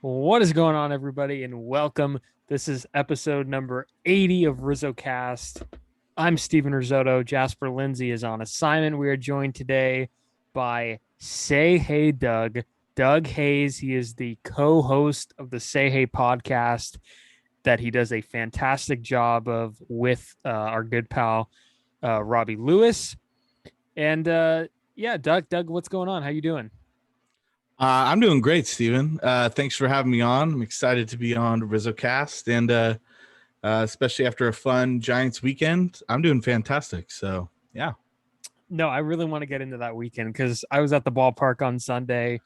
What is going on, everybody, and welcome. This is episode number 80 of RizzoCast. I'm Steven Risotto. Jasper Lindsay is on assignment. We are joined today by Say Hey Doug, Doug Hayes. He is the co-host of the Say Hey podcast that he does a fantastic job of with our good pal Robbie Lewis. And yeah, Doug, what's going on? How you doing? I'm doing great, Steven. Thanks for having me on. I'm excited to be on RizzoCast, and especially after a fun Giants weekend, I'm doing fantastic. So, yeah. No, I really want to get into that weekend because I was at the ballpark on Sunday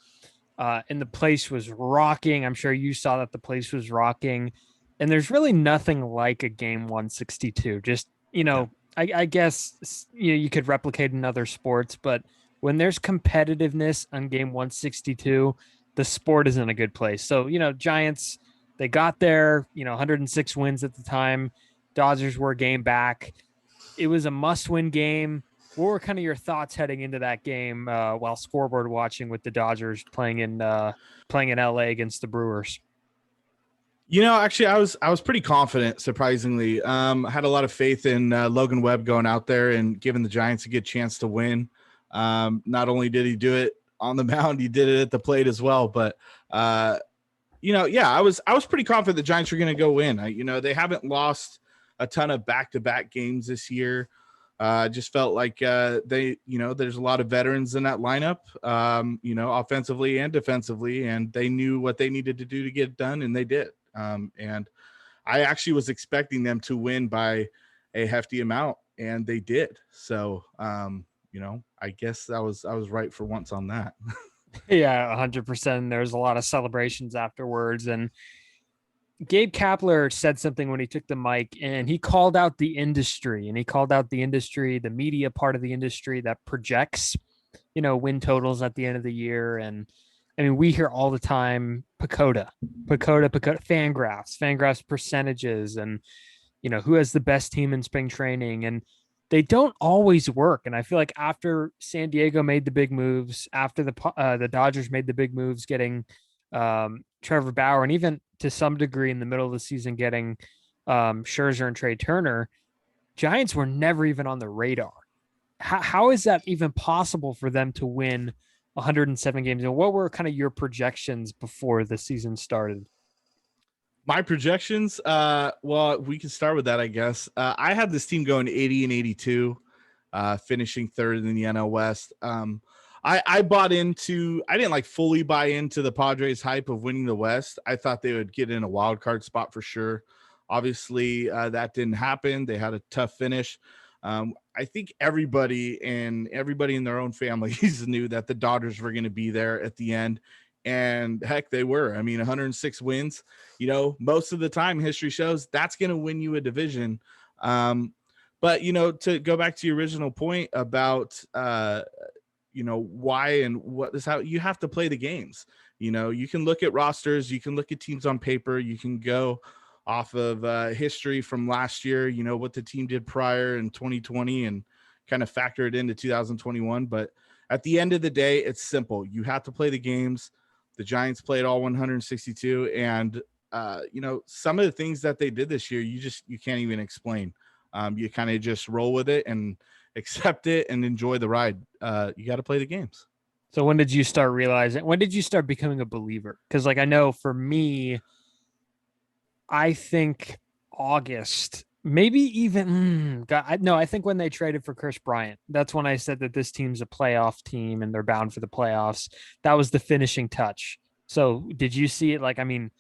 and the place was rocking. I'm sure you saw that the place was rocking. And there's really nothing like a game 162. Just, Yeah. I guess you could replicate in other sports, but when there's competitiveness on game 162, the sport is in a good place. So, Giants, they got there, 106 wins at the time. Dodgers were a game back. It was a must-win game. What were kind of your thoughts heading into that game while scoreboard watching with the Dodgers playing in LA against the Brewers? Actually, I was pretty confident. Surprisingly, I had a lot of faith in Logan Webb going out there and giving the Giants a good chance to win. Not only did he do it on the mound, he did it at the plate as well. But yeah, I was pretty confident the Giants were going to go win. They haven't lost a ton of back-to-back games this year. Just felt like there's a lot of veterans in that lineup, offensively and defensively, and they knew what they needed to do to get it done, and they did. And I actually was expecting them to win by a hefty amount, and they did. So, I guess I was right for once on that. Yeah, 100%. There's a lot of celebrations afterwards. And Gabe Kapler said something when he took the mic and he called out the industry the media part of the industry that projects, win totals at the end of the year. And I mean, we hear all the time, Pacoda, Fangraphs percentages, and, who has the best team in spring training. And they don't always work. And I feel like after San Diego made the big moves, after the Dodgers made the big moves, getting Trevor Bauer, and even to some degree in the middle of the season getting Scherzer and Trey Turner, Giants were never even on the radar. How is that even possible for them to win 107 games? And what were kind of your projections before the season started? My projections, well, we can start with that, I guess. I had this team going 80 and 82, finishing third in the NL West. I bought into, I didn't fully buy into the Padres hype of winning the West. I thought they would get in a wild card spot for sure. Obviously, that didn't happen. They had a tough finish. I think everybody in their own families knew that the Dodgers were going to be there at the end. And heck, they were. I mean, 106 wins, most of the time history shows that's going to win you a division. But, to go back to your original point about, why and what is how you have to play the games. You can look at rosters, you can look at teams on paper, you can go off of history from last year, what the team did prior in 2020 and kind of factor it into 2021. But at the end of the day, it's simple. You have to play the games. The Giants played all 162, and some of the things that they did this year, you can't even explain. You kind of just roll with it and accept it and enjoy the ride. You got to play the games. So when did you start becoming a believer? Because I know for me, I think August, maybe even I think when they traded for Chris Bryant, that's when I said that this team's a playoff team and they're bound for the playoffs. That was the finishing touch. So did you see it?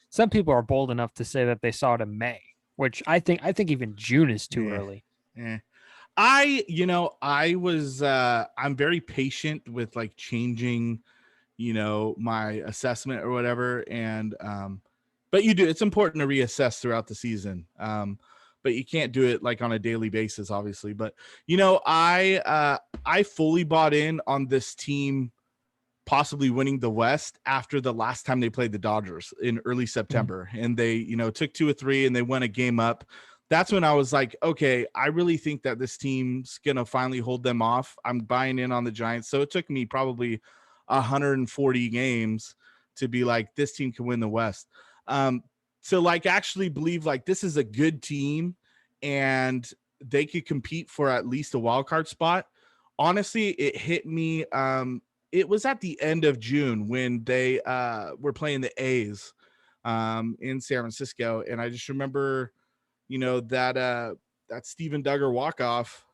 Some people are bold enough to say that they saw it in May, which I think even June is too early. I'm very patient with changing, my assessment or whatever. And, but it's important to reassess throughout the season. But you can't do it on a daily basis, obviously. But, I fully bought in on this team possibly winning the West after the last time they played the Dodgers in early September. And they, took 2 or 3 and they went a game up. That's when I was like, okay, I really think that this team's going to finally hold them off. I'm buying in on the Giants. So it took me probably 140 games to be like, this team can win the West. To like actually believe like this is a good team and they could compete for at least a wild card spot. Honestly, it hit me. It was at the end of June when they were playing the A's in San Francisco. And I just remember, that Steven Duggar walk-off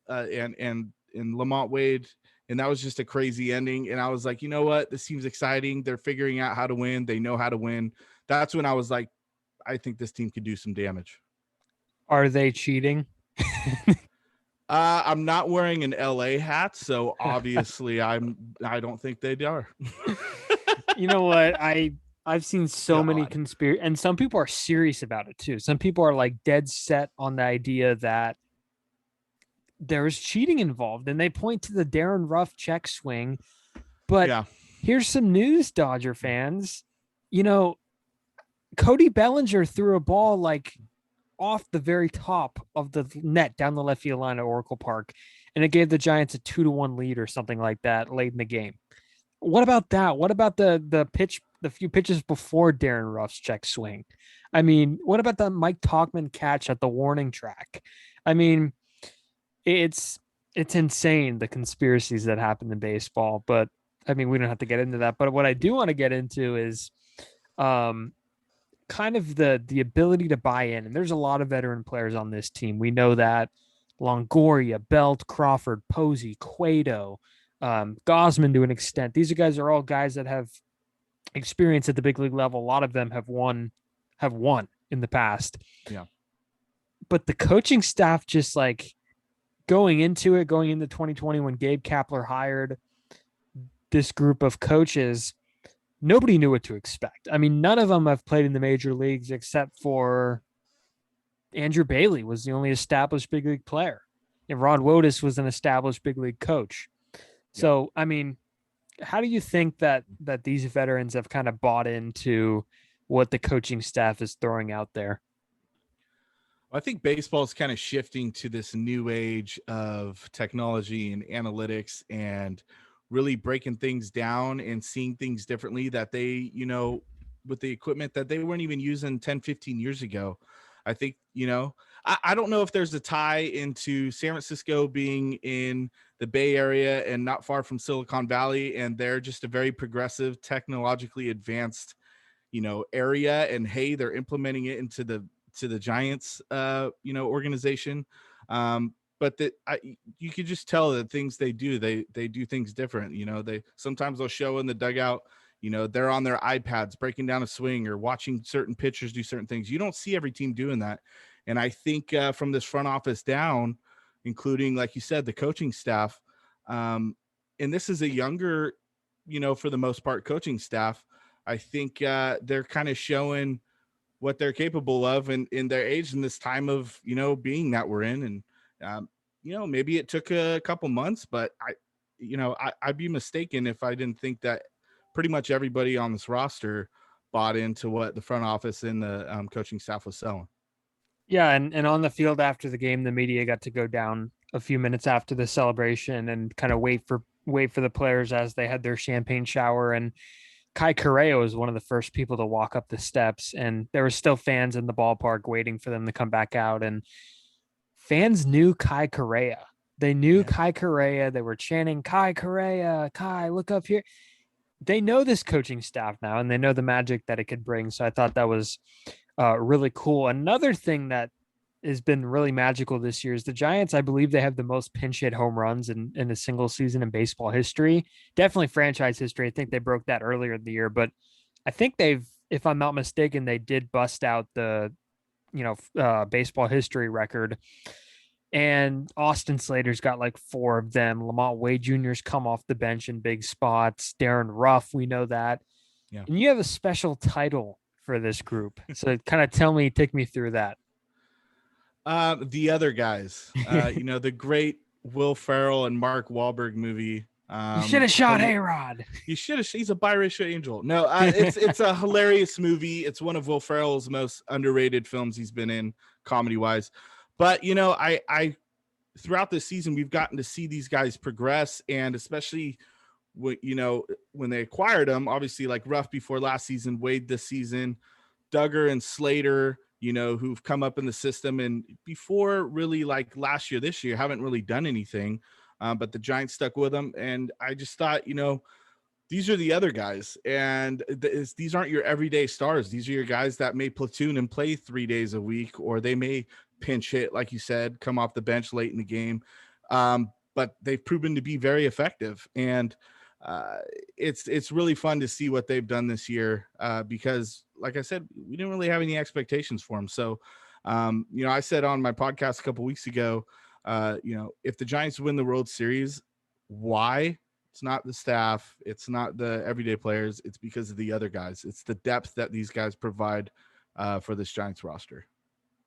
and Lamont Wade. And that was just a crazy ending. And I was like, you know what? This seems exciting. They're figuring out how to win. They know how to win. That's when I was like, I think this team could do some damage. Are they cheating? I'm not wearing an LA hat, so obviously I don't think they are. You know what? I've seen so many conspiracy, and some people are serious about it too. Some people are like dead set on the idea that there's cheating involved, and they point to the Darren Ruff check swing. But here's some news, Dodger fans. Cody Bellinger threw a ball like off the very top of the net down the left field line at Oracle Park, and it gave the Giants a 2-1 lead or something like that late in the game. What about that? What about the few pitches before Darren Ruff's check swing? I mean, what about the Mike Tauchman catch at the warning track? I mean, it's insane, the conspiracies that happen in baseball, but I mean, we don't have to get into that. But what I do want to get into is kind of the ability to buy in. And there's a lot of veteran players on this team. We know that Longoria, Belt, Crawford, Posey, Cueto, Gosman to an extent. These guys are all guys that have experience at the big league level. A lot of them have won in the past. Yeah. But the coaching staff just like going into 2020 when Gabe Kapler hired this group of coaches, nobody knew what to expect. I mean, none of them have played in the major leagues except for Andrew Bailey was the only established big league player. And Ron Wotus was an established big league coach. So, I mean, how do you think that these veterans have kind of bought into what the coaching staff is throwing out there? I think baseball is kind of shifting to this new age of technology and analytics and really breaking things down and seeing things differently that they, with the equipment that they weren't even using 10, 15 years ago. I think, I don't know if there's a tie into San Francisco being in the Bay Area and not far from Silicon Valley, and they're just a very progressive, technologically advanced, area. And hey, they're implementing it into the Giants, organization. But you could just tell that things they do things different. They sometimes they'll show in the dugout, they're on their iPads breaking down a swing or watching certain pitchers do certain things. You don't see every team doing that. And I think from this front office down, including, like you said, the coaching staff, and this is a younger, for the most part, coaching staff. I think they're kind of showing what they're capable of in their age in this time of, being that we're in. And, maybe it took a couple months, but I'd be mistaken if I didn't think that pretty much everybody on this roster bought into what the front office and the coaching staff was selling. Yeah. And on the field after the game, the media got to go down a few minutes after the celebration and kind of wait for the players as they had their champagne shower. And Kai Correa was one of the first people to walk up the steps, and there were still fans in the ballpark waiting for them to come back out. And fans knew Kai Correa. They knew Kai Correa. They were chanting, Kai Correa, Kai, look up here. They know this coaching staff now, and they know the magic that it could bring. So I thought that was really cool. Another thing that has been really magical this year is the Giants. I believe they have the most pinch hit home runs in a single season in baseball history. Definitely franchise history. I think they broke that earlier in the year, but I think if I'm not mistaken, they did bust out the, baseball history record. And Austin Slater's got like 4 of them. Lamont Wade Jr.'s come off the bench in big spots. Darren Ruff, we know that. Yeah. And you have a special title for this group. So kind of take me through that. The other guys, the great Will Ferrell and Mark Wahlberg movie. You should have shot A-Rod. You should have. He's a biracial angel. No, it's a hilarious movie. It's one of Will Ferrell's most underrated films he's been in comedy wise. But, I throughout this season, we've gotten to see these guys progress, and especially when they acquired him, obviously like Ruff before last season, Wade this season, Duggar and Slater, who've come up in the system and before really like last year, this year haven't really done anything. But the Giants stuck with them. And I just thought, these are the other guys. And these aren't your everyday stars. These are your guys that may platoon and play 3 days a week, or they may pinch hit, like you said, come off the bench late in the game. But they've proven to be very effective. And it's really fun to see what they've done this year because, like I said, we didn't really have any expectations for them. So, I said on my podcast a couple weeks ago, if the Giants win the World Series, why? It's not the staff. It's not the everyday players. It's because of the other guys. It's the depth that these guys provide for this Giants roster.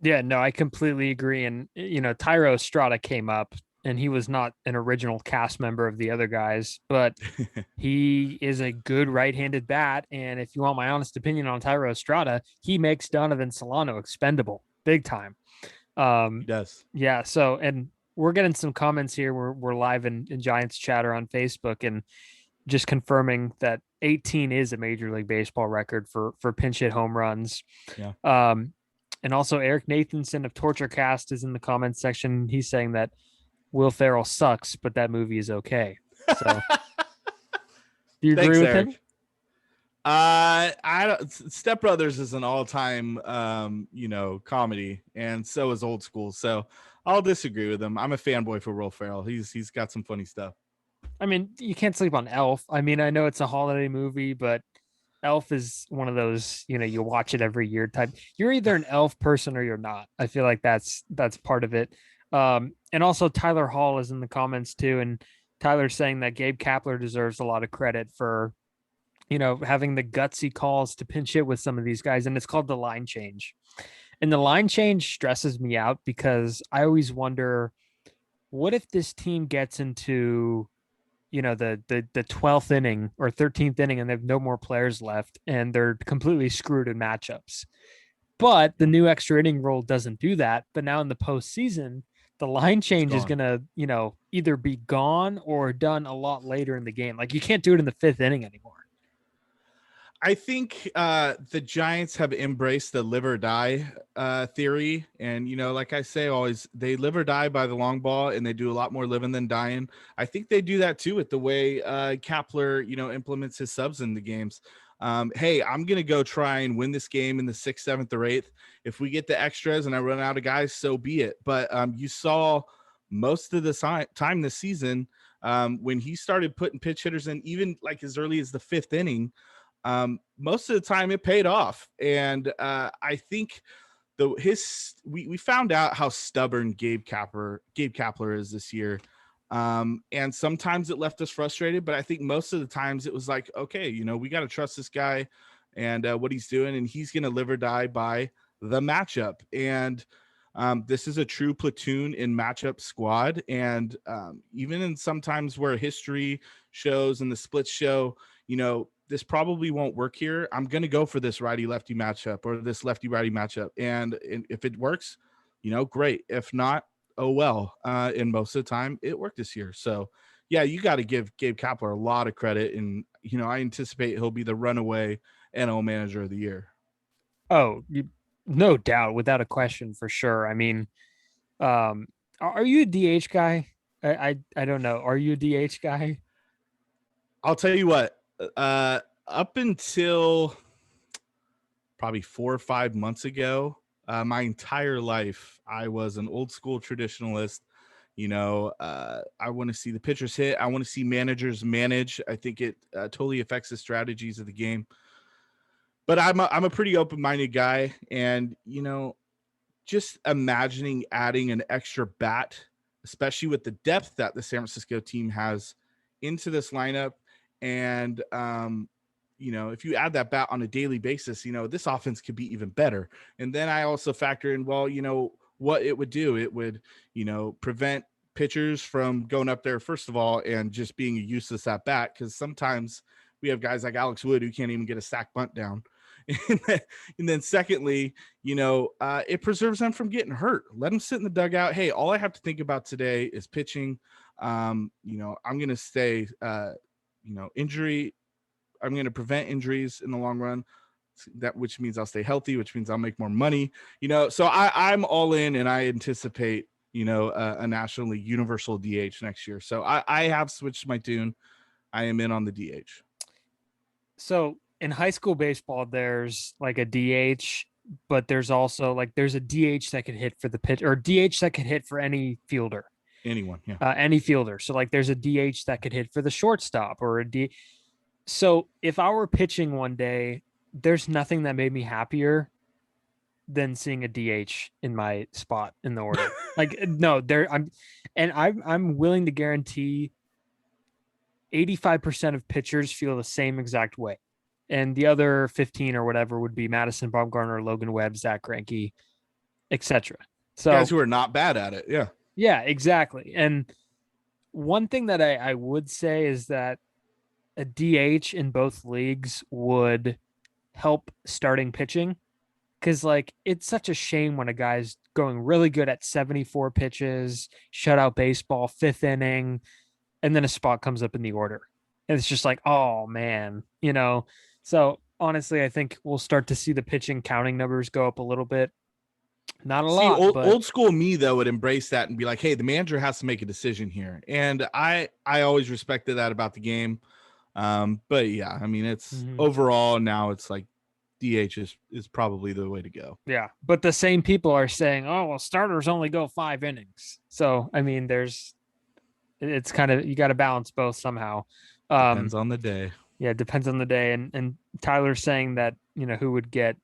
Yeah, no, I completely agree. And, Tyro Estrada came up and he was not an original cast member of the other guys, but he is a good right-handed bat. And if you want my honest opinion on Tyro Estrada, he makes Donovan Solano expendable big time. He does. Yeah. So, and we're getting some comments here. We're live in Giants chatter on Facebook and just confirming that 18 is a Major League Baseball record for pinch hit home runs. Yeah. And also Eric Nathanson of TortureCast is in the comments section. He's saying that Will Ferrell sucks, but that movie is okay. So do you agree with him? Step Brothers is an all-time comedy, and so is Old School. So I'll disagree with him. I'm a fanboy for Will Ferrell. He's got some funny stuff. I mean, you can't sleep on Elf. I mean, I know it's a holiday movie, but Elf is one of those, you watch it every year type. You're either an Elf person or you're not. I feel like that's part of it. And also Tyler Hall is in the comments too. And Tyler's saying that Gabe Kapler deserves a lot of credit for, having the gutsy calls to pinch hit with some of these guys. And it's called the line change. And the line change stresses me out because I always wonder, what if this team gets into, the 12th inning or 13th inning and they have no more players left and they're completely screwed in matchups. But the new extra inning rule doesn't do that. But now in the postseason, the line change is going to, either be gone or done a lot later in the game. Like you can't do it in the 5th inning anymore. I think the Giants have embraced the live or die theory. And, like I say, always, they live or die by the long ball, and they do a lot more living than dying. I think they do that, too, with the way Kapler, implements his subs in the games. Hey, I'm going to go try and win this game in the 6th, 7th, or 8th. If we get the extras and I run out of guys, so be it. But you saw most of the time this season when he started putting pitch hitters in, even like as early as the 5th inning, most of the time it paid off. And I think we found out how stubborn Gabe Kapler is this year. And sometimes it left us frustrated, but I think most of the times it was like, okay, we got to trust this guy and what he's doing, and he's going to live or die by the matchup. And this is a true platoon in matchup squad. And even in sometimes where history shows and the splits show, this probably won't work here. I'm going to go for this righty-lefty matchup or this lefty-righty matchup. And if it works, great. If not, oh well. And most of the time it worked this year. So yeah, you got to give Gabe Kapler a lot of credit. And, I anticipate he'll be the runaway NL manager of the year. Oh, no doubt, without a question, for sure. I mean, are you a DH guy? I don't know. Are you a DH guy? I'll tell you what, up until probably 4 or 5 months ago, my entire life, I was an old school traditionalist. I want to see the pitchers hit. I want to see managers manage. I think it totally affects the strategies of the game. But I'm a pretty open-minded guy. And, just imagining adding an extra bat, especially with the depth that the San Francisco team has into this lineup. And, if you add that bat on a daily basis, this offense could be even better. And then I also factor in, well, what it would do. It would, prevent pitchers from going up there, first of all, and just being a useless at bat. Because sometimes we have guys like Alex Wood who can't even get a sack bunt down. And then secondly, it preserves them from getting hurt. Let them sit in the dugout. Hey, all I have to think about today is pitching. I'm going to stay, injury. I'm going to prevent injuries in the long run. Which means I'll stay healthy, which means I'll make more money. So I'm all in, and I anticipate a National League universal DH next year. So I have switched my tune. I am in on the DH. So in high school baseball, there's like a DH, but there's also like there's a DH that could hit for the pitch, or DH that could hit for any fielder. Anyone, yeah. Any fielder. So like there's a DH that could hit for the shortstop or a D. So if I were pitching one day, there's nothing that made me happier than seeing a DH in my spot in the order. Like no, I'm willing to guarantee 85% of pitchers feel the same exact way. And the other 15 or whatever would be Madison Bumgarner, Logan Webb, Zach Greinke, etc. So guys who are not bad at it. Yeah. Yeah, exactly. And one thing that I would say is that a DH in both leagues would help starting pitching, because like it's such a shame when a guy's going really good at 74 pitches, shutout baseball, fifth inning, and then a spot comes up in the order. And it's just like, oh man, So honestly, I think we'll start to see the pitching counting numbers go up a little bit. Not a lot. Old school me though would embrace that and be like, hey, the manager has to make a decision here. And I always respected that about the game. But yeah, I mean, it's overall now it's like DH is probably the way to go. Yeah. But the same people are saying, oh, well, starters only go 5 innings. So, I mean, it's kind of, you got to balance both somehow. Depends on the day. Yeah. It depends on the day. And Tyler's saying that, who would get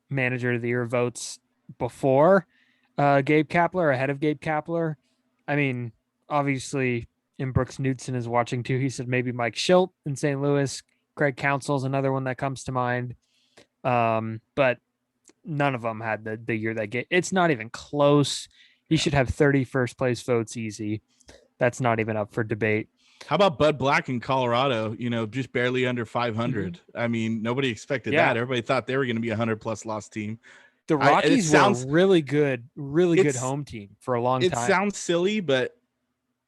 manager of the year votes before Gabe Kapler, ahead of Gabe Kapler. I mean, obviously, Brooks Knudsen is watching too. He said maybe Mike Schilt in St. Louis. Craig Counsell's another one that comes to mind. But none of them had the year that game. It's not even close. He should have 30 first place votes easy. That's not even up for debate. How about Bud Black in Colorado? Just barely under 500. I mean, nobody expected that. Everybody thought they were going to be a 100+ loss team. The Rockies were really good home team for a long time. It sounds silly, but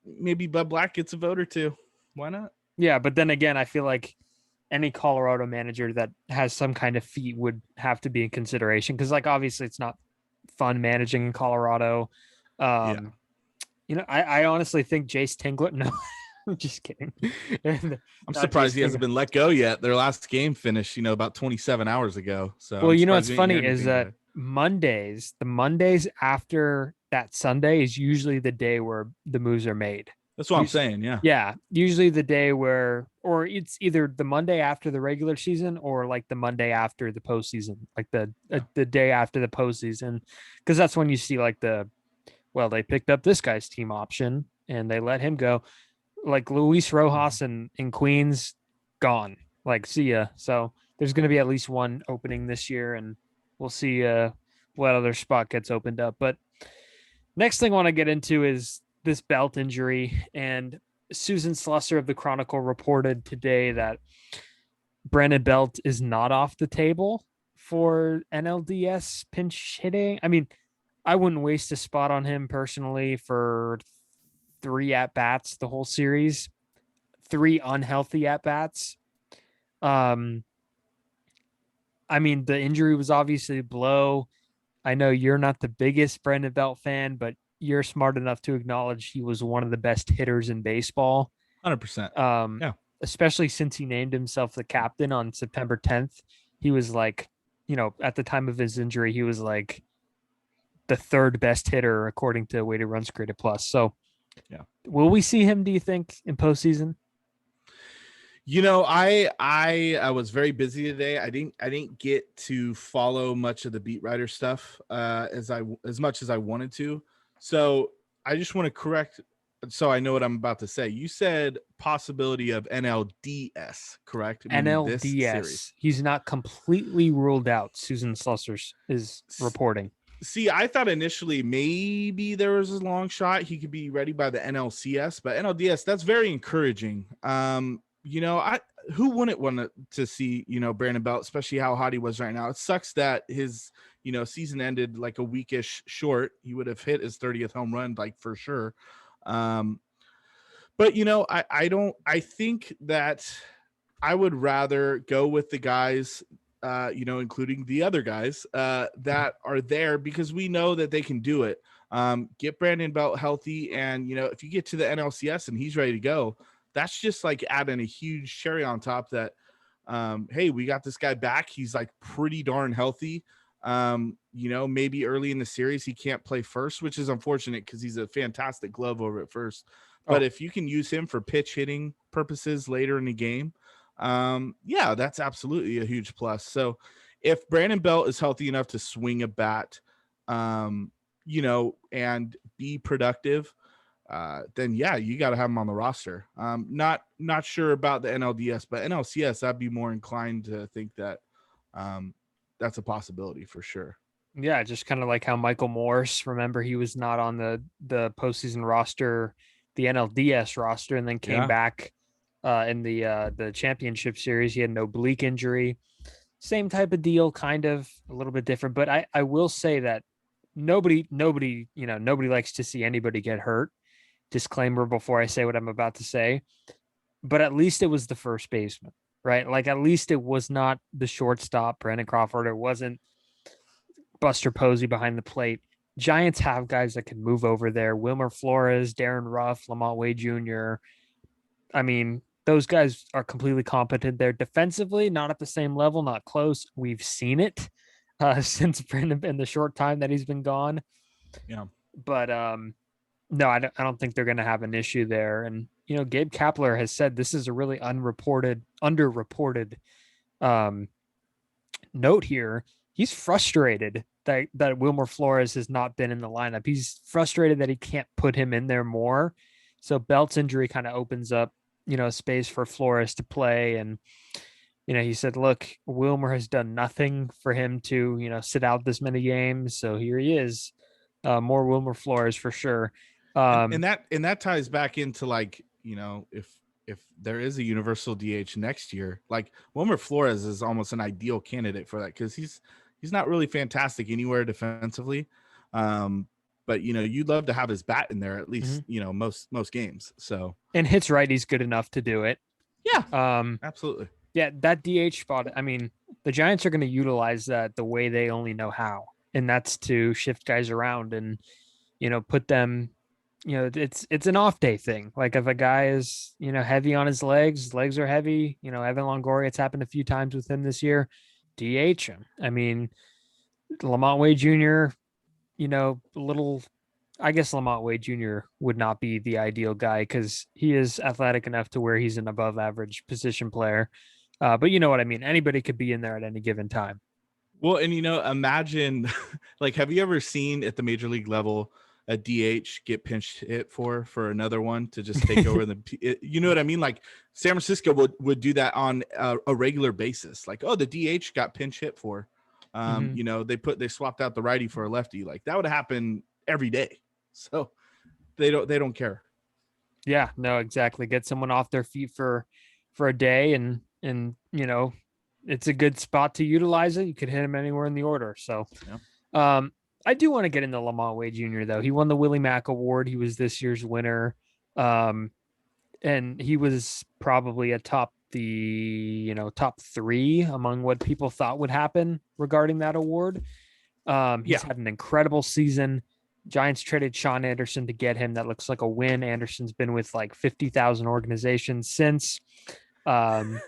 maybe Bud Black gets a vote or two. Why not? Yeah, but then again, I feel like any Colorado manager that has some kind of feat would have to be in consideration, because like obviously it's not fun managing in Colorado. I honestly think Jace Tingler. No, I'm just kidding. I'm surprised he hasn't been let go yet. Their last game finished, about 27 hours ago. So well, what's funny is that the Mondays after that Sunday is usually the day where the moves are made. That's what I'm saying. Yeah. Yeah. Usually the day or it's either the Monday after the regular season or like the Monday after the postseason, like the day after the postseason. Cause that's when you see like they picked up this guy's team option and they let him go. Like Luis Rojas in Queens, gone. Like, see ya. So there's going to be at least one opening this year, and we'll see what other spot gets opened up. But next thing I want to get into is this belt injury. And Susan Slusser of the Chronicle reported today that Brandon Belt is not off the table for NLDS pinch hitting. I mean, I wouldn't waste a spot on him personally for 3 at-bats the whole series, 3 unhealthy at-bats. I mean, the injury was obviously a blow. I know you're not the biggest Brandon Belt fan, but you're smart enough to acknowledge he was one of the best hitters in baseball. 100%. Yeah. Especially since he named himself the captain on September 10th. He was like, at the time of his injury, he was like the 3rd best hitter according to weighted runs created plus. So, yeah. Will we see him, do you think, in postseason? I was very busy today. I didn't get to follow much of the beat writer stuff as much as I wanted to. So I just want to correct so I know what I'm about to say. You said possibility of NLDS, correct? NLDS. He's not completely ruled out. Susan Slusser is reporting. See, I thought initially maybe there was a long shot he could be ready by the NLCS, but NLDS, that's very encouraging. Who wouldn't want to see, Brandon Belt, especially how hot he was right now. It sucks that his, season ended like a weekish short. He would have hit his 30th home run, like for sure. But I think that I would rather go with the guys, including the other guys that are there because we know that they can do it. Get Brandon Belt healthy, and if you get to the NLCS and he's ready to go, that's just like adding a huge cherry on top. That hey, we got this guy back. He's like pretty darn healthy. Maybe early in the series he can't play first, which is unfortunate because he's a fantastic glove over at first. But if you can use him for pitch hitting purposes later in the game, yeah, that's absolutely a huge plus. So if Brandon Belt is healthy enough to swing a bat, and be productive, then yeah, you got to have him on the roster. Not sure about the NLDS, but NLCS, I'd be more inclined to think that that's a possibility for sure. Yeah, just kind of like how Michael Morse, remember he was not on the postseason roster, the NLDS roster, and then came back in the championship series. He had an oblique injury. Same type of deal, kind of a little bit different. But I will say that nobody likes to see anybody get hurt. Disclaimer before I say what I'm about to say. But at least it was the first baseman, right? Like at least it was not the shortstop, Brandon Crawford. It wasn't Buster Posey behind the plate. Giants have guys that can move over there. Wilmer Flores, Darren Ruff, Lamont Wade Jr. I mean, those guys are completely competent there defensively, not at the same level, not close. We've seen it since Brandon in the short time that he's been gone. Yeah. But no, I don't think they're going to have an issue there. And, Gabe Kapler has said this is a really underreported note here. He's frustrated that Wilmer Flores has not been in the lineup. He's frustrated that he can't put him in there more. So Belt's injury kind of opens up, space for Flores to play. And, he said, look, Wilmer has done nothing for him to, sit out this many games. So here he is. More Wilmer Flores for sure. And that ties back into like, if there is a universal DH next year, like Wilmer Flores is almost an ideal candidate for that because he's not really fantastic anywhere defensively. But you'd love to have his bat in there at least, most games. So and hits right, he's good enough to do it. Yeah. Absolutely. Yeah, that DH spot. I mean, the Giants are going to utilize that the way they only know how, and that's to shift guys around and put them. It's an off day thing. Like if a guy is heavy on his legs are heavy. Evan Longoria, it's happened a few times with him this year. DH him. I mean, Lamont Wade Jr. I guess Lamont Wade Jr. would not be the ideal guy because he is athletic enough to where he's an above average position player. But you know what I mean? Anybody could be in there at any given time. Well, and imagine like, have you ever seen at the major league level a DH get pinch hit for another one to just take over you know what I mean? Like San Francisco would do that on a regular basis. Like, oh, the DH got pinch hit for, they swapped out the righty for a lefty. Like that would happen every day. So they don't care. Yeah, no, exactly. Get someone off their feet for a day and it's a good spot to utilize it. You could hit him anywhere in the order. So, I do want to get into Lamont Wade Jr. though. He won the Willie Mack Award. He was this year's winner. And he was probably a top 3 among what people thought would happen regarding that award. He's had an incredible season. Giants traded Sean Anderson to get him. That looks like a win. Anderson's been with like 50,000 organizations since. And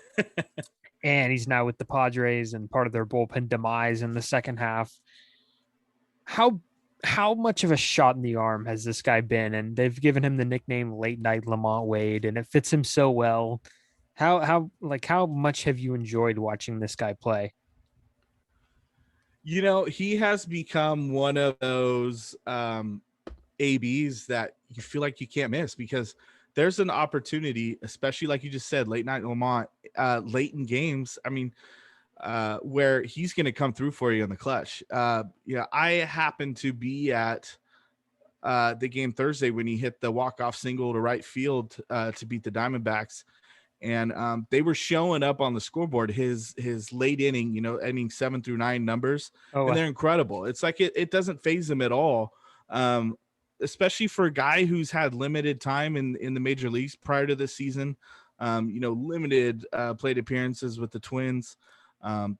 he's now with the Padres and part of their bullpen demise in the second half. How much of a shot in the arm has this guy been? And they've given him the nickname Late Night Lamont Wade, and it fits him so well. How much have you enjoyed watching this guy play? He has become one of those ABs that you feel like you can't miss because there's an opportunity, especially like you just said, Late Night Lamont, late in games. I mean, where he's going to come through for you in the clutch. I happened to be at the game Thursday when he hit the walk-off single to right field to beat the Diamondbacks. And they were showing up on the scoreboard his late inning, inning 7 through 9 numbers. And they're incredible. It's like it doesn't faze him at all. especially for a guy who's had limited time in the major leagues prior to this season. Limited plate appearances with the Twins.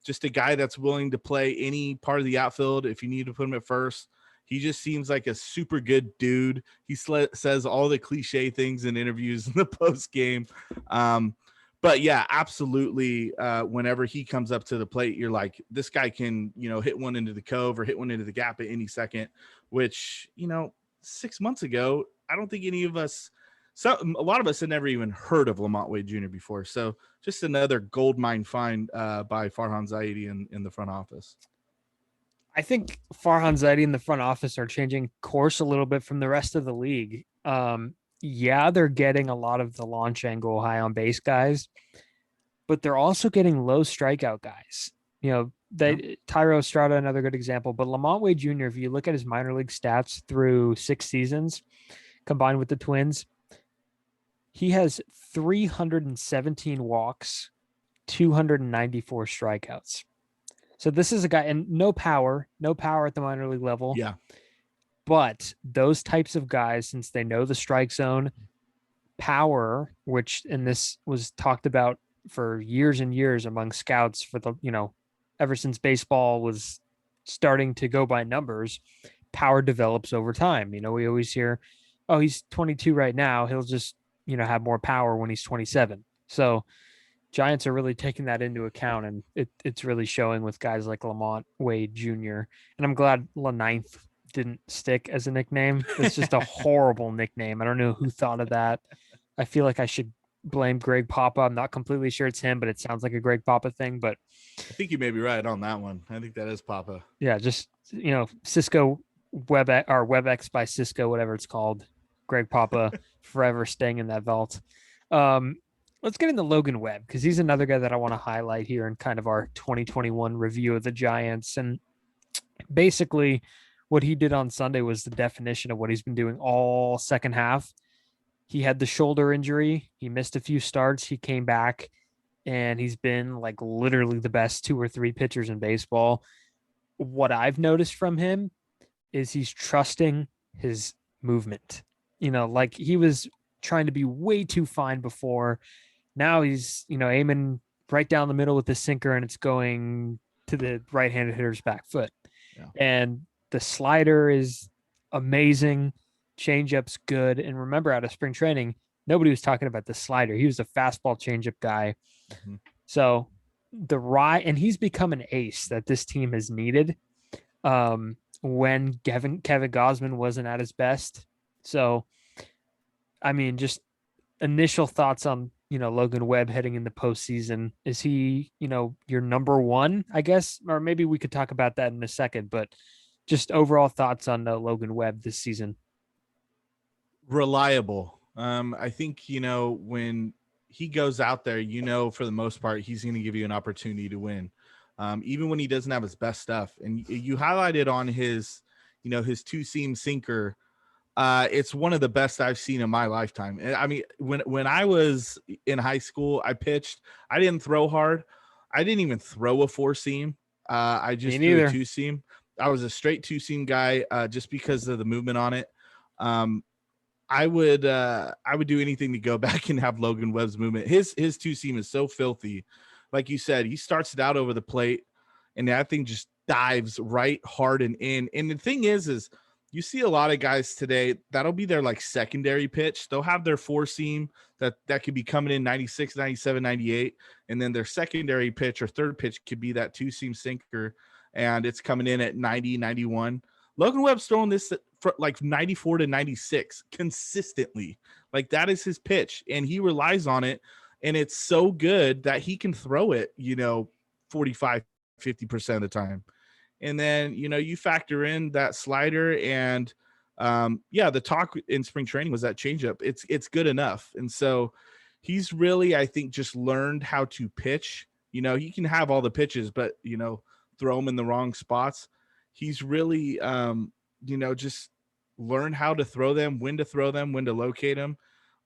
Just a guy that's willing to play any part of the outfield if you need to put him at first. He just seems like a super good dude. He says all the cliche things in interviews in the post game. But yeah, absolutely. Whenever he comes up to the plate, you're like, this guy can, hit one into the cove or hit one into the gap at any second, which, 6 months ago, I don't think any of us, a lot of us had never even heard of Lamont Wade Jr. before. So just another gold mine find by Farhan Zaidi in the front office. I think Farhan Zaidi in the front office are changing course a little bit from the rest of the league. Yeah, they're getting a lot of the launch angle high on base guys, but they're also getting low strikeout guys. Tyro Estrada, another good example, but Lamont Wade Jr., if you look at his minor league stats through 6 seasons combined with the Twins, he has 317 walks, 294 strikeouts. So this is a guy, and no power at the minor league level. Yeah. But those types of guys, since they know the strike zone, power, and this was talked about for years and years among scouts for ever since baseball was starting to go by numbers, power develops over time. We always hear, oh, he's 22 right now. He'll just, have more power when he's 27. So Giants are really taking that into account, and it's really showing with guys like Lamont Wade Jr. And I'm glad LaNinth didn't stick as a nickname. It's just a horrible nickname. I don't know who thought of that. I feel like I should blame Greg Papa. I'm not completely sure it's him, but it sounds like a Greg Papa thing. But I think you may be right on that one. I think that is Papa. Yeah, just Cisco WebEx or WebEx by Cisco, whatever it's called. Greg Papa forever staying in that vault. Let's get into Logan Webb, because he's another guy that I want to highlight here in kind of our 2021 review of the Giants. And basically what he did on Sunday was the definition of what he's been doing all second half. He had the shoulder injury. He missed a few starts. He came back, and he's been like literally the best 2 or 3 pitchers in baseball. What I've noticed from him is he's trusting his movement. Like he was trying to be way too fine before. Now he's, aiming right down the middle with the sinker, and it's going to the right-handed hitter's back foot. Yeah. And the slider is amazing. Changeup's good. And remember, out of spring training, nobody was talking about the slider. He was a fastball changeup guy. Mm-hmm. So and he's become an ace that this team has needed when Kevin Gausman wasn't at his best. So, I mean, just initial thoughts on, Logan Webb heading in the postseason. Is he, your number one, I guess? Or maybe we could talk about that in a second, but just overall thoughts on Logan Webb this season. Reliable. I think, when he goes out there, for the most part, he's going to give you an opportunity to win. Even when he doesn't have his best stuff. And you highlighted on his, his 2-seam sinker. It's one of the best I've seen in my lifetime. I mean, when I was in high school, I pitched. I didn't throw hard. I didn't even throw a 4-seam. I just threw a 2-seam. I was a straight 2-seam guy just because of the movement on it. I would do anything to go back and have Logan Webb's movement. His 2-seam is so filthy. Like you said, he starts it out over the plate, and that thing just dives right hard and in. And the thing is you see a lot of guys today, that'll be their like secondary pitch. They'll have their 4-seam that could be coming in 96, 97, 98. And then their secondary pitch or third pitch could be that 2-seam sinker, and it's coming in at 90, 91. Logan Webb's throwing this for like 94 to 96 consistently. Like that is his pitch, and he relies on it. And it's so good that he can throw it, 45, 50% of the time. And then, you factor in that slider, and the talk in spring training was that changeup. It's good enough. And so he's really, I think, just learned how to pitch. He can have all the pitches, but, throw them in the wrong spots. He's really, just learned how to throw them, when to locate them.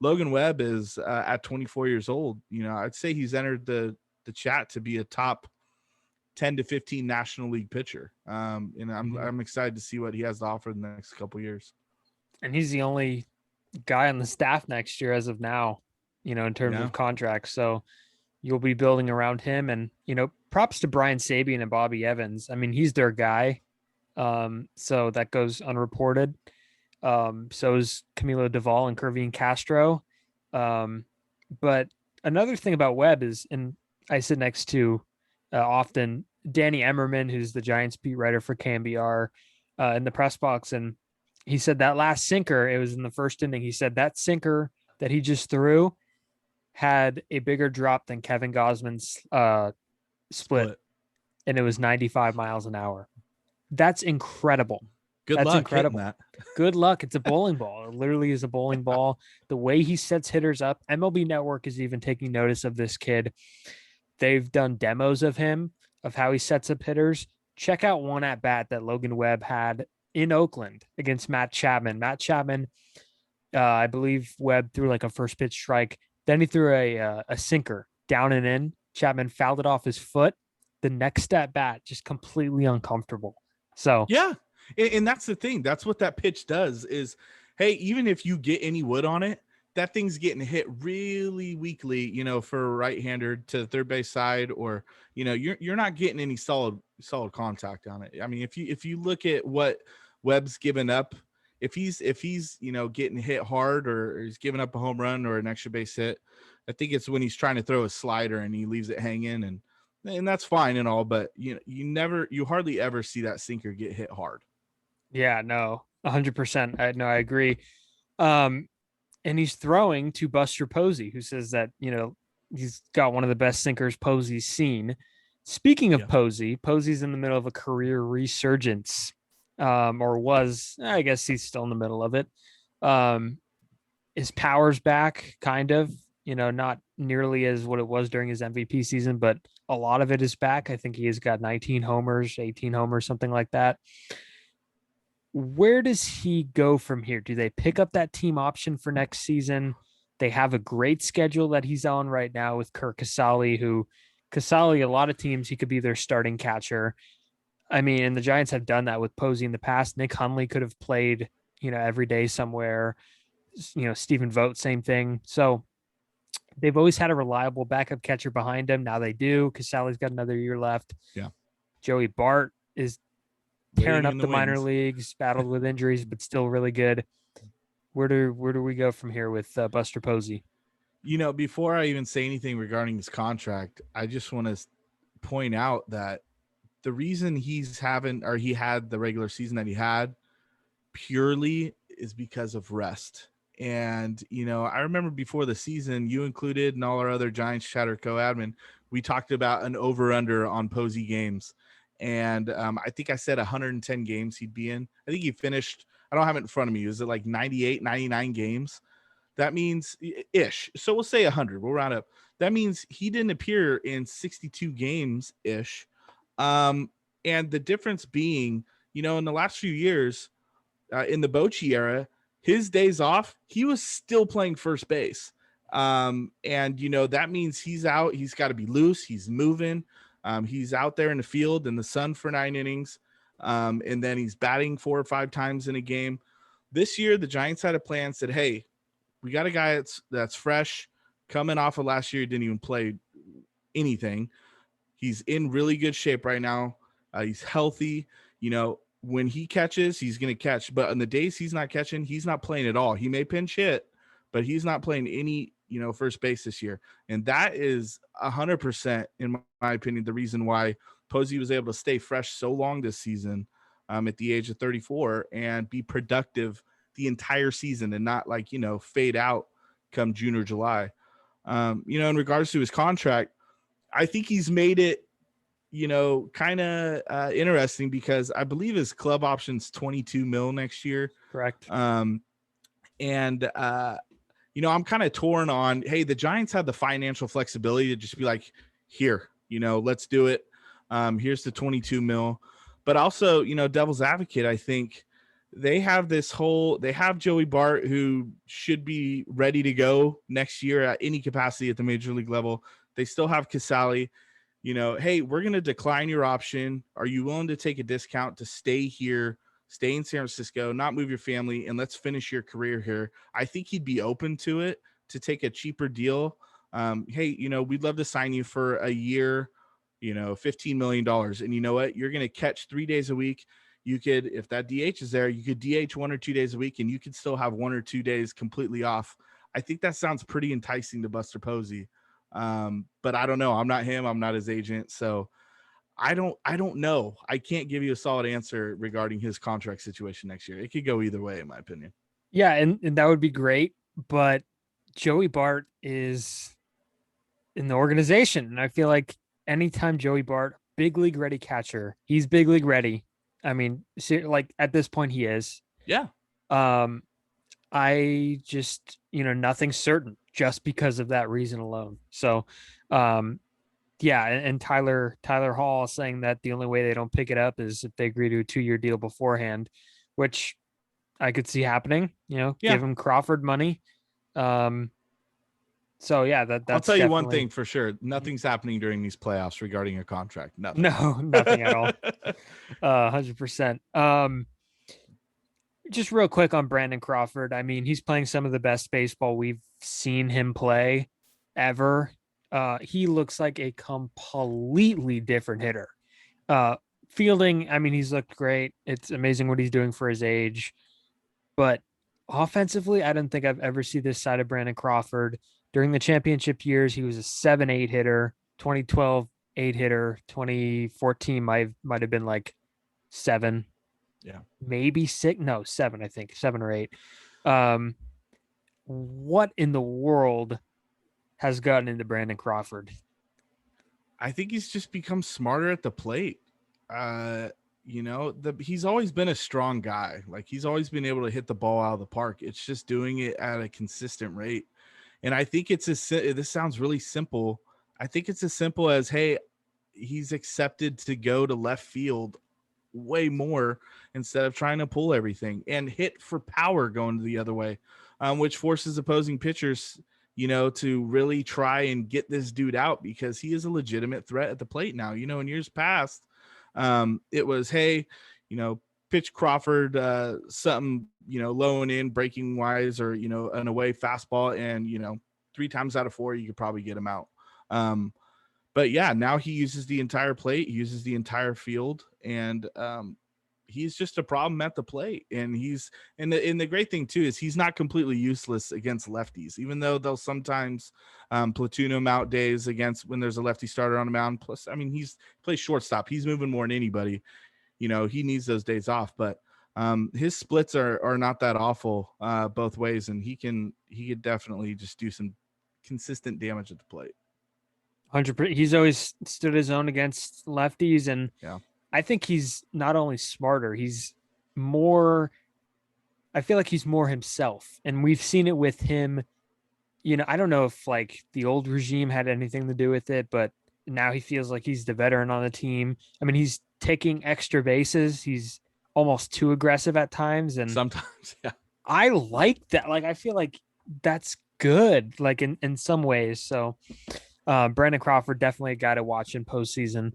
Logan Webb is at 24 years old. I'd say he's entered the chat to be a top 10 to 15 National League pitcher. And I'm excited to see what he has to offer in the next couple of years. And he's the only guy on the staff next year as of now, in terms Yeah. of contracts. So you'll be building around him. And, props to Brian Sabian and Bobby Evans. I mean, he's their guy. So that goes unreported. So is Camilo Duvall and Kervin Castro. But another thing about Webb is, and I sit next to often Danny Emmerman, who's the Giants beat writer for KMBR, in the press box. And he said that last sinker, it was in the first inning. He said that sinker that he just threw had a bigger drop than Kevin Gosman's split, and it was 95 miles an hour. That's incredible. Good That's luck incredible. hitting that. Good luck. It's a bowling ball. It literally is a bowling ball. The way he sets hitters up, MLB Network is even taking notice of this kid. They've done demos of him, of how he sets up hitters. Check out one at bat that Logan Webb had in Oakland against Matt Chapman. Matt Chapman, I believe Webb threw like a first pitch strike. Then he threw a sinker down and in. Chapman fouled it off his foot. The next at bat, just completely uncomfortable. So yeah, and that's the thing. That's what that pitch does is, hey, even if you get any wood on it, that thing's getting hit really weakly, for a right-hander to the third base side, or, you're not getting any solid contact on it. I mean, if you look at what Webb's given up, if he's getting hit hard or he's giving up a home run or an extra base hit, I think it's when he's trying to throw a slider and he leaves it hanging, and that's fine and all, but you hardly ever see that sinker get hit hard. Yeah, no, 100%. I agree. And he's throwing to Buster Posey, who says that, he's got one of the best sinkers Posey's seen. Speaking of Posey, Posey's in the middle of a career resurgence, or was, I guess he's still in the middle of it. His power's back, kind of, not nearly as what it was during his MVP season, but a lot of it is back. I think he has got 19 homers, 18 homers, something like that. Where does he go from here? Do they pick up that team option for next season? They have a great schedule that he's on right now with Kirk Casale, a lot of teams, he could be their starting catcher. I mean, and the Giants have done that with Posey in the past. Nick Hundley could have played, every day somewhere. Stephen Vogt, same thing. So they've always had a reliable backup catcher behind him. Now they do. Casale's got another year left. Yeah. Joey Bart is tearing up the minor wings. leagues, battled with injuries, but still really good. Where do we go from here with Buster Posey? Before I even say anything regarding his contract, I just want to point out that the reason he had the regular season that he had purely is because of rest. And, I remember before the season, you included and all our other Giants Chatter co-admin, we talked about an over-under on Posey games. And I think I said 110 games he'd be in. I think he finished, I don't have it in front of me. Was it like 98, 99 games? That means ish. So we'll say 100. We'll round up. That means he didn't appear in 62 games ish. And the difference being, in the last few years, in the Bochy era, his days off, he was still playing first base. And, that means he's out. He's got to be loose. He's moving. He's out there in the field in the sun for 9 innings. And then he's batting 4 or 5 times in a game. This year, the Giants had a plan, said, hey, we got a guy that's fresh, coming off of last year, didn't even play anything. He's in really good shape right now. He's healthy. When he catches, he's going to catch. But on the days he's not catching, he's not playing at all. He may pinch hit, but he's not playing any, first base this year. And that is 100%, in my opinion, the reason why Posey was able to stay fresh so long this season at the age of 34 and be productive the entire season and not fade out come June or July. In regards to his contract, I think he's made it, kind of interesting because I believe his club option's 22 mil next year. Correct. I'm kind of torn on, hey, the Giants had the financial flexibility to just be like, here, let's do it. Here's the 22 mil. But also, devil's advocate, I think they have Joey Bart, who should be ready to go next year at any capacity at the major league level. They still have Casale. Hey, we're going to decline your option. Are you willing to take a discount to stay here stay in San Francisco, not move your family, and let's finish your career here. I think he'd be open to it, to take a cheaper deal. Hey, we'd love to sign you for a year, $15 million. And you know what? You're going to catch 3 days a week. You could, if that DH is there, you could DH 1 or 2 days a week, and you could still have 1 or 2 days completely off. I think that sounds pretty enticing to Buster Posey. But I don't know. I'm not him. I'm not his agent. So I don't know. I can't give you a solid answer regarding his contract situation next year. It could go either way, in my opinion. Yeah, and that would be great. But Joey Bart is in the organization. And I feel like anytime Joey Bart, big league ready catcher, he's big league ready. I mean, like at this point he is. Yeah. I just, nothing's certain just because of that reason alone. So, yeah. And Tyler Hall saying that the only way they don't pick it up is if they agree to a 2-year deal beforehand, which I could see happening, give him Crawford money. So yeah, that's I'll tell you one thing for sure. Nothing's happening during these playoffs regarding a contract. Nothing. No, nothing at all. 100%. Just real quick on Brandon Crawford. I mean, he's playing some of the best baseball we've seen him play ever. He looks like a completely different hitter. Fielding, I mean, he's looked great. It's amazing what he's doing for his age. But offensively, I don't think I've ever seen this side of Brandon Crawford. During the championship years, he was a 7-8 hitter. 2012 8 hitter. 2014 might have been like 7. Yeah, maybe 6. No, 7. I think 7 or 8. What in the world has gotten into Brandon Crawford? I think he's just become smarter at the plate. He's always been a strong guy. Like, he's always been able to hit the ball out of the park. It's just doing it at a consistent rate. And I think this sounds really simple. I think it's as simple as, hey, he's accepted to go to left field way more instead of trying to pull everything and hit for power going the other way, which forces opposing pitchers, to really try and get this dude out, because he is a legitimate threat at the plate now. In years past, it was, hey, pitch Crawford something, low and in, breaking wise, or, an away fastball, and, 3 times out of 4, you could probably get him out. But yeah, now he uses the entire plate, he uses the entire field, and he's just a problem at the plate. And the great thing too is he's not completely useless against lefties, even though they'll sometimes platoon him out days against when there's a lefty starter on the mound. Plus, I mean, he plays shortstop. He's moving more than anybody. He needs those days off, but his splits are not that awful both ways, and he could definitely just do some consistent damage at the plate. 100%. He's always stood his own against lefties, and yeah, I think he's not only smarter, he's more. I feel like he's more himself, and we've seen it with him. I don't know if like the old regime had anything to do with it, but now he feels like he's the veteran on the team. I mean, he's taking extra bases. He's almost too aggressive at times, and sometimes, yeah. I like that. Like, I feel like that's good, like in some ways. So Brandon Crawford, definitely a guy to watch in postseason.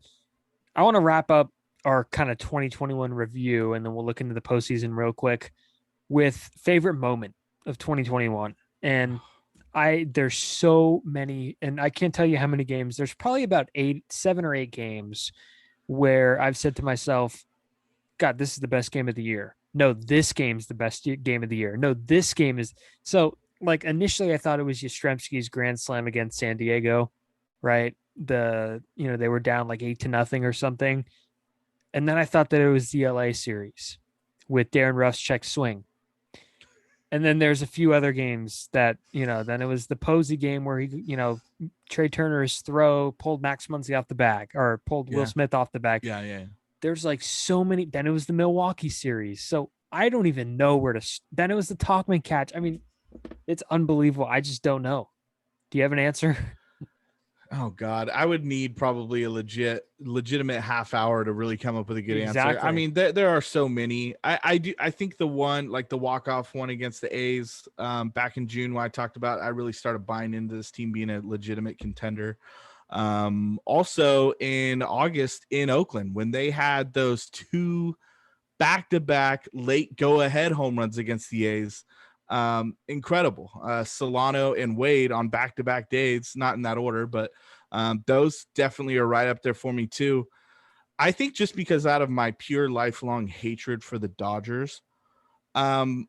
I want to wrap up our kind of 2021 review, and then we'll look into the postseason real quick with favorite moment of 2021. And there's so many, and I can't tell you how many games. There's probably about 7 or 8 games where I've said to myself, God, this is the best game of the year. No, this game's the best game of the year. No, this game is. So, like, initially I thought it was Yastrzemski's grand slam against San Diego, right? They were down like 8-0 or something. And then I thought that it was the LA series with Darren Rushcheck's swing. And then there's a few other games that, then it was the Posey game where he, Trey Turner's throw pulled Max Muncy off the bag, or pulled Will Smith off the bag. Yeah. There's like so many. Then it was the Milwaukee series. So I don't even know where to. Then it was the Talkman catch. I mean, it's unbelievable. I just don't know. Do you have an answer? Oh God, I would need probably a legitimate half hour to really come up with a good answer. I mean, there are so many. I think the one, like the walk-off one against the A's back in June, when I talked about, I really started buying into this team being a legitimate contender. Also in August in Oakland, when they had those 2 back-to-back late go-ahead home runs against the A's. Incredible. Solano and Wade on back-to-back days, not in that order, but those definitely are right up there for me too. I think just because out of my pure lifelong hatred for the Dodgers, I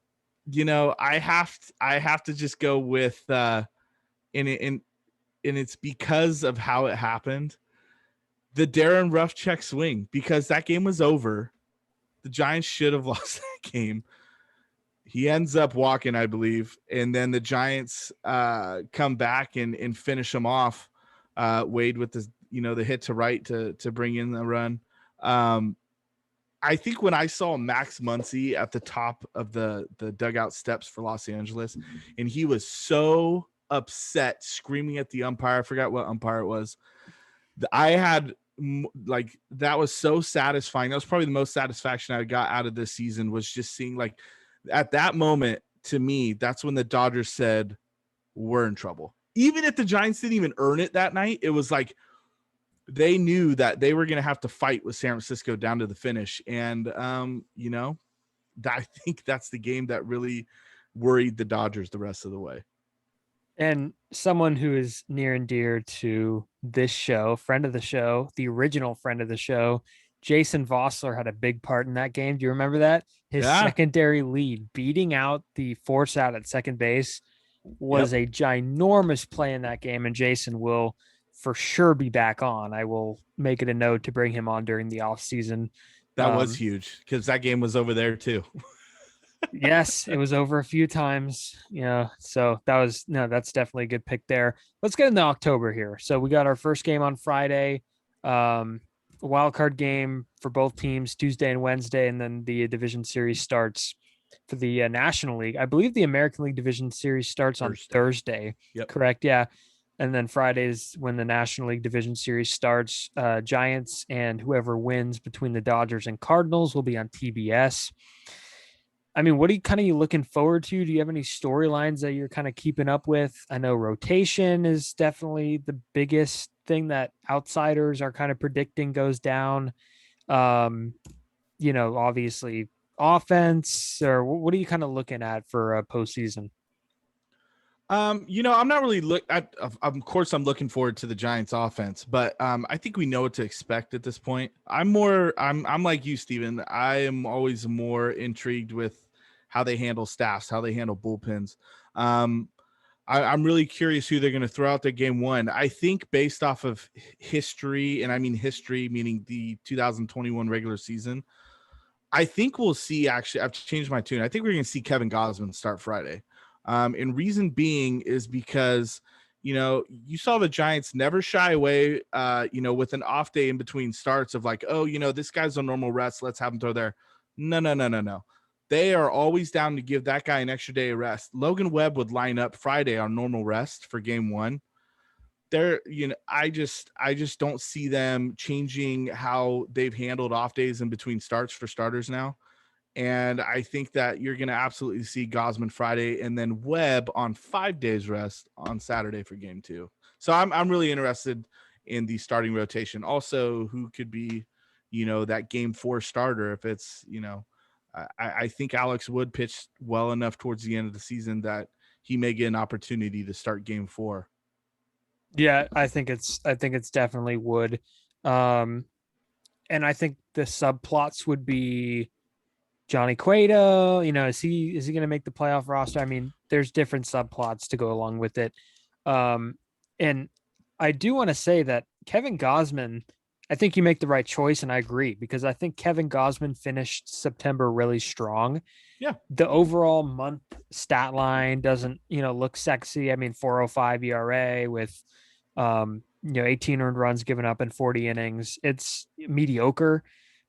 have to just go with and it's because of how it happened. The Darren Ruff check swing, because that game was over. The Giants should have lost that game. He ends up walking, I believe, and then the Giants come back and finish him off. Wade with the hit to right to bring in the run. I think when I saw Max Muncy at the top of the dugout steps for Los Angeles, and he was so upset, screaming at the umpire, I forgot what umpire it was. I had that was so satisfying. That was probably the most satisfaction I got out of this season, was just seeing at that moment, to me, that's when the Dodgers said, we're in trouble. Even if the Giants didn't even earn it that night, it was like they knew that they were going to have to fight with San Francisco down to the finish. And, I think that's the game that really worried the Dodgers the rest of the way. And someone who is near and dear to this show, friend of the show, the original friend of the show, Jason Vossler had a big part in that game. Do you remember that? His secondary lead, beating out the force out at second base, was a ginormous play in that game. And Jason will for sure be back on. I will make it a note to bring him on during the off season. That was huge, because that game was over there too. Yes, it was over a few times. So that's definitely a good pick there. Let's get into October here. So we got our first game on Friday, a wild card game for both teams Tuesday and Wednesday, and then the division series starts for the National League. I believe the American League division series starts on Thursday. Yep. Correct? Yeah. And then Fridays when the National League division series starts. Giants and whoever wins between the Dodgers and Cardinals will be on TBS. I mean, what are you looking forward to? Do you have any storylines that you're kind of keeping up with? I know rotation is definitely the biggest thing that outsiders are kind of predicting goes down. Obviously offense, or what are you kind of looking at for postseason? I'm not really of course I'm looking forward to the Giants offense, but I think we know what to expect at this point. I'm like you, Steven. I am always more intrigued with how they handle staffs, how they handle bullpens. I'm really curious who they're going to throw out there game one. I think based off of history, and I mean history meaning the 2021 regular season, I think we'll see, actually, I've changed my tune. I think we're going to see Kevin Gausman start Friday. And reason being is because, you saw the Giants never shy away, with an off day in between starts of this guy's on normal rest, let's have him throw there. No. They are always down to give that guy an extra day of rest. Logan Webb would line up Friday on normal rest for game one. I just don't see them changing how they've handled off days in between starts for starters now. And I think that you're going to absolutely see Gausman Friday and then Webb on 5 days rest on Saturday for game two. So I'm really interested in the starting rotation. Also, who could be, that game four starter if it's, I think Alex Wood pitched well enough towards the end of the season that he may get an opportunity to start game four. Yeah, I think it's definitely Wood. And I think the subplots would be Johnny Cueto, is he going to make the playoff roster? I mean, there's different subplots to go along with it. And I do want to say that Kevin Gausman, I think you make the right choice, and I agree, because I think Kevin Gausman finished September really strong. Yeah. The overall month stat line doesn't, look sexy. I mean, 4.05 ERA with 18 earned runs given up in 40 innings. It's mediocre.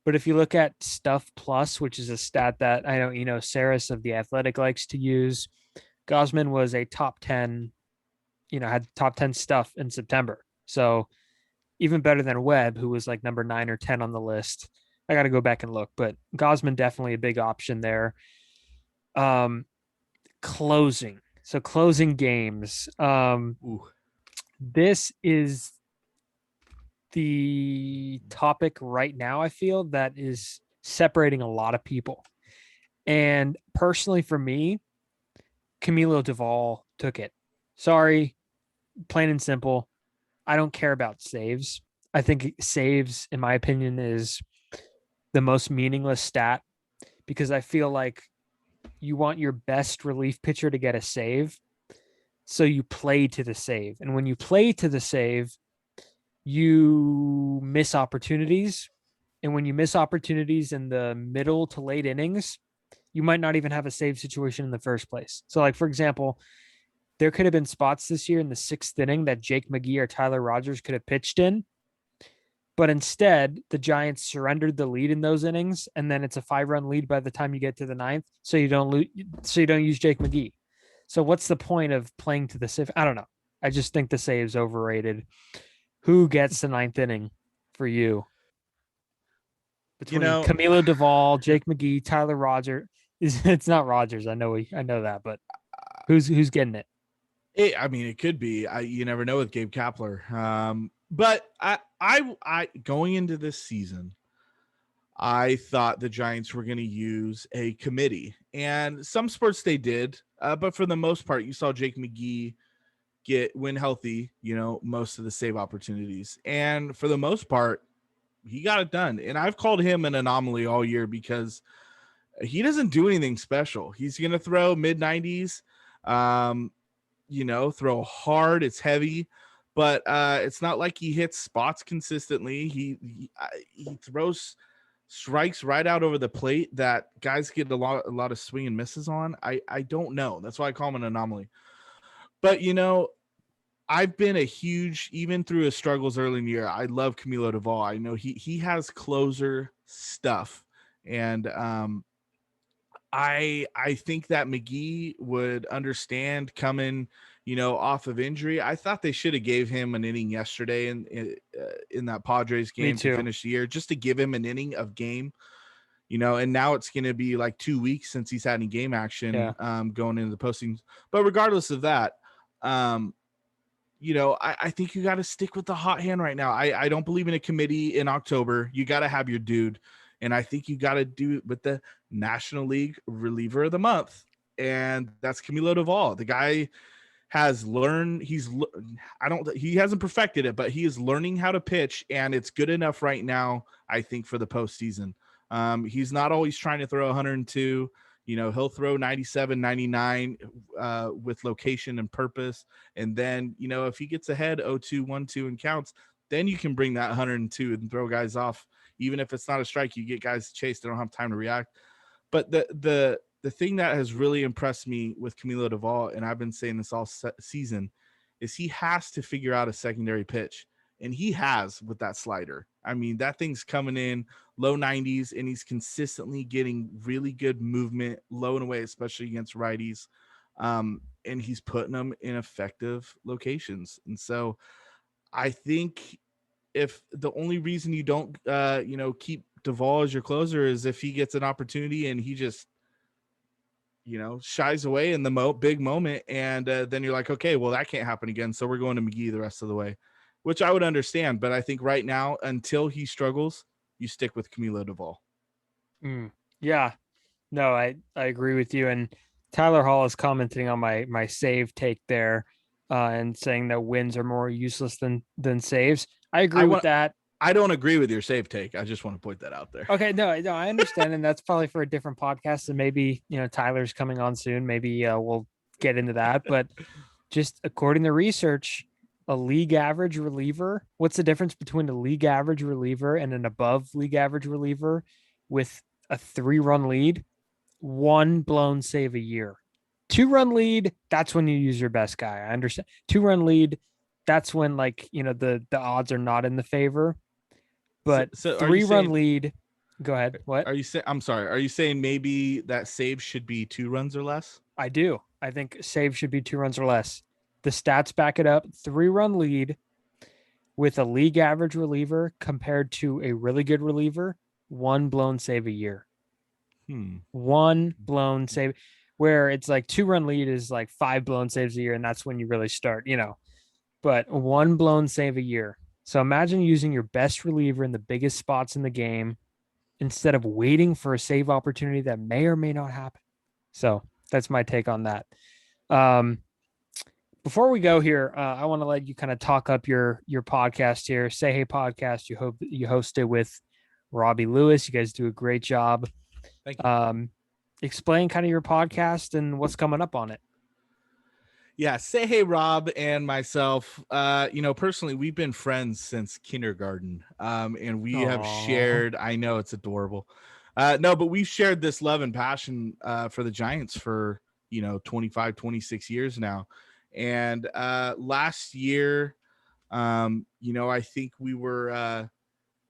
But if you look at Stuff Plus, which is a stat that I know, Saris of The Athletic likes to use, Gausman was a top 10, had top 10 stuff in September. So even better than Webb, who was like number 9 or 10 on the list. I got to go back and look, but Gausman definitely a big option there. Closing. So closing games. This is the topic right now, I feel, that is separating a lot of people. And personally, for me, Camilo Duvall took it. Sorry, plain and simple. I don't care about saves. I think saves, in my opinion, is the most meaningless stat because I feel like you want your best relief pitcher to get a save. So you play to the save. And when you play to the save, you miss opportunities. And when you miss opportunities in the middle to late innings, you might not even have a save situation in the first place. So, like, for example, there could have been spots this year in the 6th inning that Jake McGee or Tyler Rogers could have pitched in. But instead, the Giants surrendered the lead in those innings, and then it's a 5-run lead by the time you get to the 9th. So you don't use Jake McGee. So what's the point of playing to the save? I don't know. I just think the save's overrated. Who gets the 9th inning for you? Between Camilo Duvall, Jake McGee, Tyler Rogers. It's not Rogers. I know that, but who's getting it? It could be. You never know with Gabe Kapler. But I going into this season, I thought the Giants were going to use a committee, and some sports they did, but for the most part, you saw Jake McGee when healthy, most of the save opportunities, and for the most part, he got it done. And I've called him an anomaly all year because he doesn't do anything special. He's going to throw mid-90s, throw hard. It's heavy, but it's not like he hits spots consistently. He throws strikes right out over the plate that guys get a lot of swing and misses on. I don't know. That's why I call him an anomaly. But, I've been a huge, even through his struggles early in the year, I love Camilo Duvall. I know he has closer stuff. And I think that McGee would understand coming, off of injury. I thought they should have gave him an inning yesterday in that Padres game to finish the year, just to give him an inning of game, and now it's going to be like 2 weeks since he's had any game action going into the postseason. But regardless of that, I think you got to stick with the hot hand right now. I don't believe in a committee in October. You got to have your dude. And I think you got to do it with the National League reliever of the month. And that's Camilo Duvall. The guy has learned, he hasn't perfected it, but he is learning how to pitch, and it's good enough right now, I think, for the postseason. He's not always trying to throw 102. He'll throw 97, 99 with location and purpose. And then, if he gets ahead 0-2, 1-2 and counts, then you can bring that 102 and throw guys off. Even if it's not a strike, you get guys to chase. They don't have time to react. But the thing that has really impressed me with Camilo Duvall, and I've been saying this all season, is he has to figure out a secondary pitch. And he has with that slider. I mean, that thing's coming in low 90s, and he's consistently getting really good movement, low and away, especially against righties. And he's putting them in effective locations. And so I think if the only reason you don't, keep Duvall as your closer is if he gets an opportunity and he just, shies away in the big moment. And then you're like, okay, well, that can't happen again. So we're going to McGee the rest of the way, which I would understand. But I think right now, until he struggles, you stick with Camilo Duvall. Yeah, no, I agree with you. And Tyler Hall is commenting on my save take there and saying that wins are more useless than saves. I agree with that. I don't agree with your save take. I just want to point that out there. Okay, no, I understand. And that's probably for a different podcast. And maybe, Tyler's coming on soon. Maybe we'll get into that. But just according to research, a league average reliever, what's the difference between a league average reliever and an above league average reliever with a 3-run lead? 1 blown save a year. 2-run lead, that's when you use your best guy. I understand. 2-run lead, that's when the odds are not in the favor. But so 3-run lead, go ahead. What are you saying? I'm sorry. Are you saying maybe that save should be 2 runs or less? I do. I think save should be 2 runs or less. The stats back it up. 3-run lead with a league average reliever compared to a really good reliever, 1 blown save a year. 1 blown save, where it's like 2-run lead is like 5 blown saves a year, and that's when you really start, but 1 blown save a year. So imagine using your best reliever in the biggest spots in the game instead of waiting for a save opportunity that may or may not happen. So that's my take on that. Before we go here, I want to let you kind of talk up your podcast here. Say Hey Podcast. You host it with Robbie Lewis. You guys do a great job. Thank you. Explain kind of your podcast and what's coming up on it. Yeah, Say Hey Rob and myself, personally, we've been friends since kindergarten. And we have shared, I know it's adorable. No, but we've shared this love and passion for the Giants for, 25, 26 years now. And last year, I think we were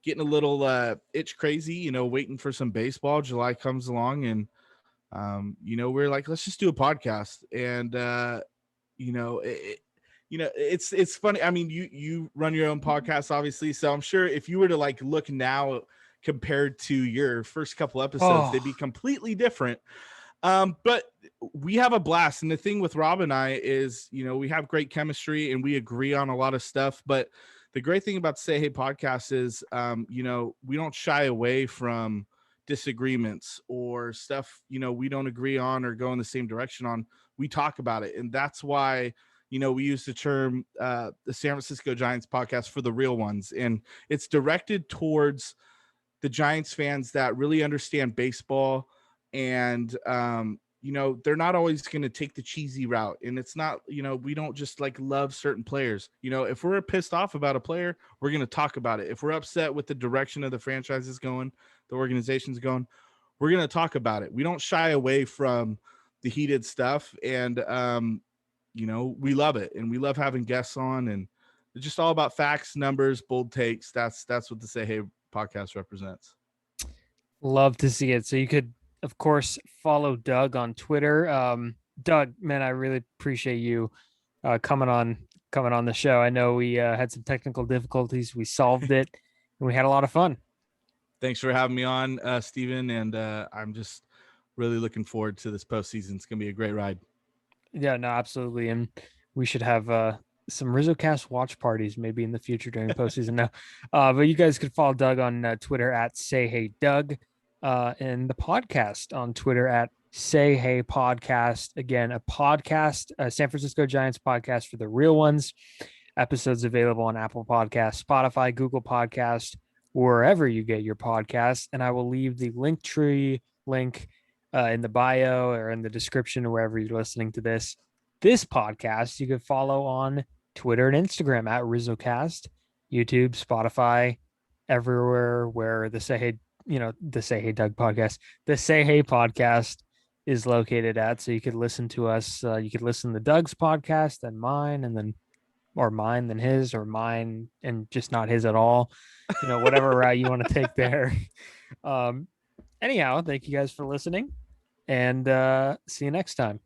getting a little itch crazy, waiting for some baseball. July comes along and, we're like, let's just do a podcast. And, it's funny. I mean, you run your own podcast, obviously. So I'm sure if you were to like look now compared to your first couple episodes, they'd be completely different. But we have a blast. And the thing with Rob and I is, we have great chemistry and we agree on a lot of stuff. But the great thing about Say Hey Podcast is, we don't shy away from disagreements or stuff, we don't agree on or go in the same direction on. We talk about it. And that's why, we use the term the San Francisco Giants podcast for the real ones. And it's directed towards the Giants fans that really understand baseball. And, they're not always going to take the cheesy route. And it's not, we don't just like love certain players. If we're pissed off about a player, we're going to talk about it. If we're upset with the direction of the franchise is going, the organization's going, we're going to talk about it. We don't shy away from the heated stuff. And, we love it. And we love having guests on, and it's just all about facts, numbers, bold takes. That's what the Say Hey podcast represents. Love to see it. So you could, of course, follow Doug on Twitter. Doug, man, I really appreciate you coming on the show. I know we had some technical difficulties. We solved it, and we had a lot of fun. Thanks for having me on, Steven. And I'm just really looking forward to this postseason. It's going to be a great ride. Yeah, no, absolutely. And we should have some RizzoCast watch parties maybe in the future during postseason now. But you guys could follow Doug on Twitter at Say Hey Doug, and the podcast on Twitter at Say Hey Podcast. Again, a podcast, a San Francisco Giants podcast for the real ones. Episodes available on Apple Podcasts, Spotify, Google Podcast, wherever you get your podcasts. And I will leave the Linktree link in the bio or in the description, wherever you're listening to this podcast. You can follow on Twitter and Instagram at RizzoCast, YouTube, Spotify, everywhere where the Say Hey Doug podcast, the Say Hey podcast is located at. So you could listen to us. You could listen to Doug's podcast, then mine, and then, or mine, then his, or mine and just not his at all. Whatever route you want to take there. Anyhow, thank you guys for listening, and see you next time.